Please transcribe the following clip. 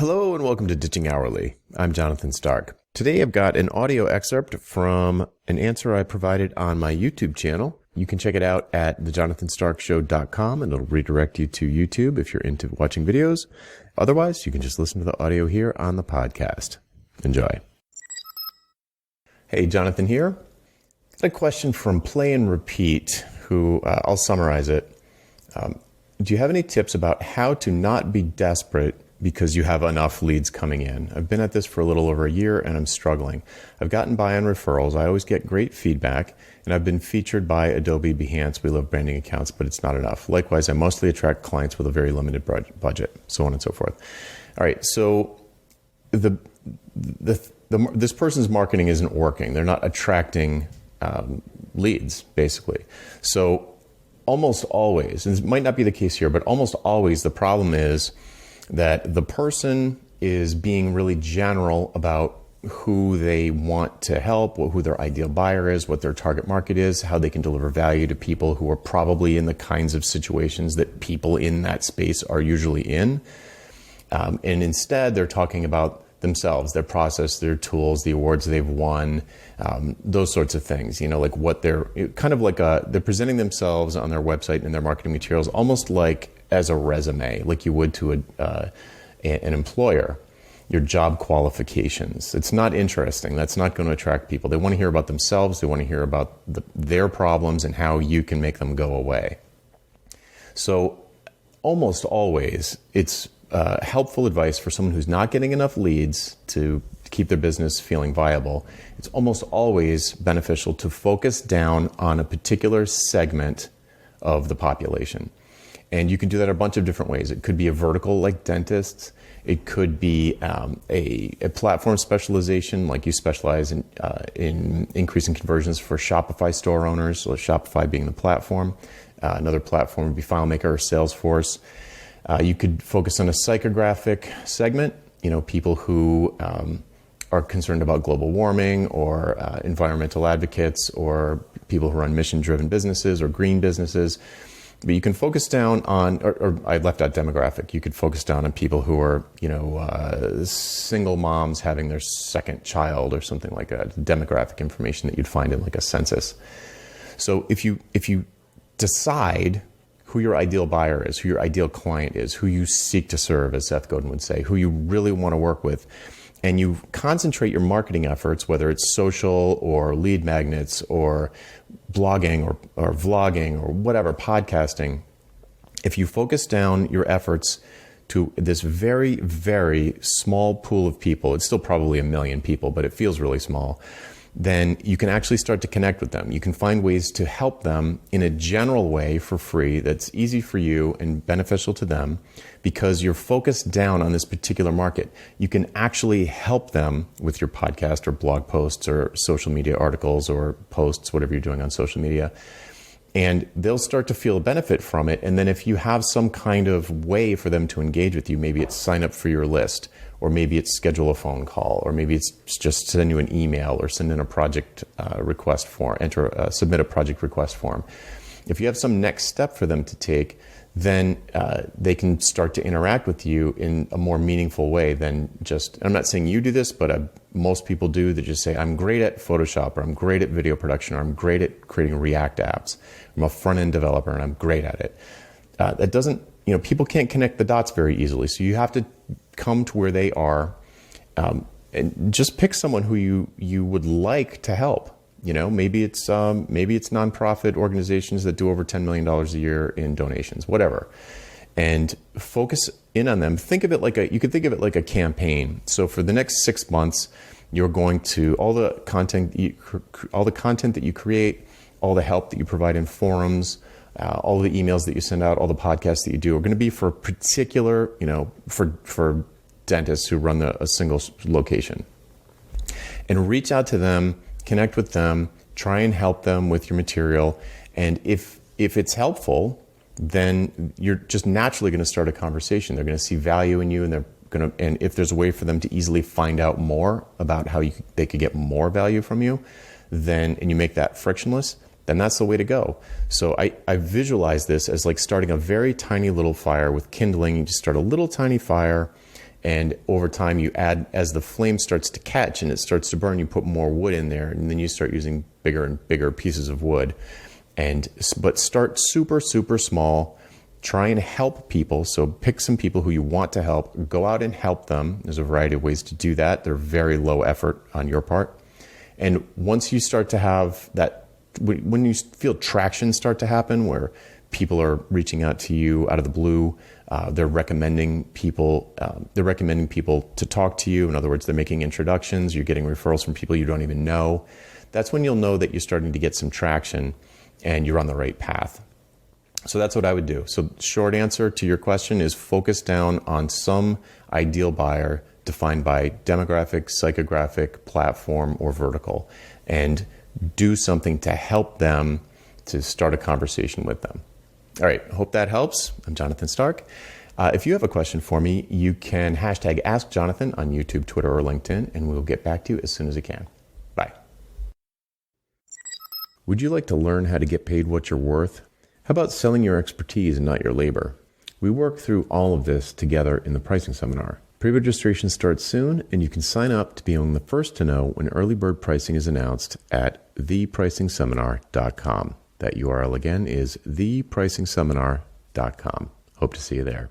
Hello and welcome to Ditching Hourly. I'm Jonathan Stark. Today I've got an audio excerpt from an answer I provided on my YouTube channel. You can check it out at thejonathanstarkshow.com and it'll redirect you to YouTube if you're into watching videos. Otherwise, you can just listen to the audio here on the podcast. Enjoy. Hey, Jonathan here. Got a question from Play and Repeat, who I'll summarize it. Do you have any tips about how to not be desperate because you have enough leads coming in? I've been at this for a little over a year and I'm struggling. I've gotten by on referrals. I always get great feedback and I've been featured by Adobe, Behance. We love branding accounts, but it's not enough. Likewise, I mostly attract clients with a very limited budget, so on and so forth. All right, so this person's marketing isn't working. They're not attracting leads, basically. So almost always, and this might not be the case here, but almost always the problem is that the person is being really general about who they want to help, who their ideal buyer is, what their target market is, how they can deliver value to people who are probably in the kinds of situations that people in that space are usually in. And instead, they're talking about themselves, their process, their tools, the awards they've won, those sorts of things. You know, like what they're kind of like they're presenting themselves on their website and their marketing materials almost like as a resume, like you would to an employer, your job qualifications. It's not interesting. That's not going to attract people. They want to hear about themselves. They want to hear about their problems and how you can make them go away. So almost always, it's helpful advice for someone who's not getting enough leads to keep their business feeling viable. It's almost always beneficial to focus down on a particular segment of the population. And you can do that a bunch of different ways. It could be a vertical like dentists. It could be a platform specialization, like you specialize in increasing conversions for Shopify store owners, so Shopify being the platform. Another platform would be FileMaker or Salesforce. You could focus on a psychographic segment, you know, people who are concerned about global warming or environmental advocates or people who run mission-driven businesses or green businesses. But you can focus down on, or I left out demographic. You could focus down on people who are, you know, single moms having their second child or something like that. Demographic information that you'd find in like a census. So if you decide who your ideal buyer is, who your ideal client is, who you seek to serve, as Seth Godin would say, who you really want to work with, and you concentrate your marketing efforts, whether it's social or lead magnets or blogging or vlogging or whatever, podcasting, if you focus down your efforts to this very, very small pool of people, it's still probably 1 million people, but it feels really small, then you can actually start to connect with them. You can find ways to help them in a general way for free that's easy for you and beneficial to them because you're focused down on this particular market. You can actually help them with your podcast or blog posts or social media articles or posts, whatever you're doing on social media. And they'll start to feel a benefit from it. And then if you have some kind of way for them to engage with you, maybe it's sign up for your list, or maybe it's schedule a phone call, or maybe it's just send you an email or send in a project request form, submit a project request form. If you have some next step for them to take, then they can start to interact with you in a more meaningful way than just, I'm not saying you do this, but most people do, that just say, I'm great at Photoshop, or I'm great at video production, or I'm great at creating React apps. I'm a front-end developer and I'm great at it. That doesn't, you know, people can't connect the dots very easily. So you have to come to where they are and just pick someone who you would like to help. You know, maybe it's nonprofit organizations that do over $10 million a year in donations, whatever, and focus in on them. Think of it like you could think of it like a campaign. So for the next 6 months, you're going to all the content that you create, all the help that you provide in forums, all the emails that you send out, all the podcasts that you do are going to be for particular, you know, for dentists who run a single location, and reach out to them. Connect with them, try and help them with your material. And if it's helpful, then you're just naturally going to start a conversation. They're going to see value in you, and if there's a way for them to easily find out more about how they could get more value from you, and you make that frictionless, then that's the way to go. So I visualize this as like starting a very tiny little fire with kindling. You just start a little tiny fire, And over time, you add, as the flame starts to catch and it starts to burn, you put more wood in there, and then you start using bigger and bigger pieces of wood. But start super, super small. Try and help people. So pick some people who you want to help. Go out and help them. There's a variety of ways to do that. They're very low effort on your part. And once you start to have that, when you feel traction start to happen, where people are reaching out to you out of the blue, they're recommending people to talk to you. In other words, they're making introductions. You're getting referrals from people you don't even know. That's when you'll know that you're starting to get some traction and you're on the right path. So that's what I would do. So short answer to your question is focus down on some ideal buyer defined by demographic, psychographic, platform, or vertical, and do something to help them to start a conversation with them. All right, hope that helps. I'm Jonathan Stark. If you have a question for me, you can hashtag AskJonathan on YouTube, Twitter, or LinkedIn, and we'll get back to you as soon as we can. Bye. Would you like to learn how to get paid what you're worth? How about selling your expertise and not your labor? We work through all of this together in the pricing seminar. Pre-registration starts soon, and you can sign up to be among the first to know when early bird pricing is announced at thepricingseminar.com. That URL again is thepricingseminar.com. Hope to see you there.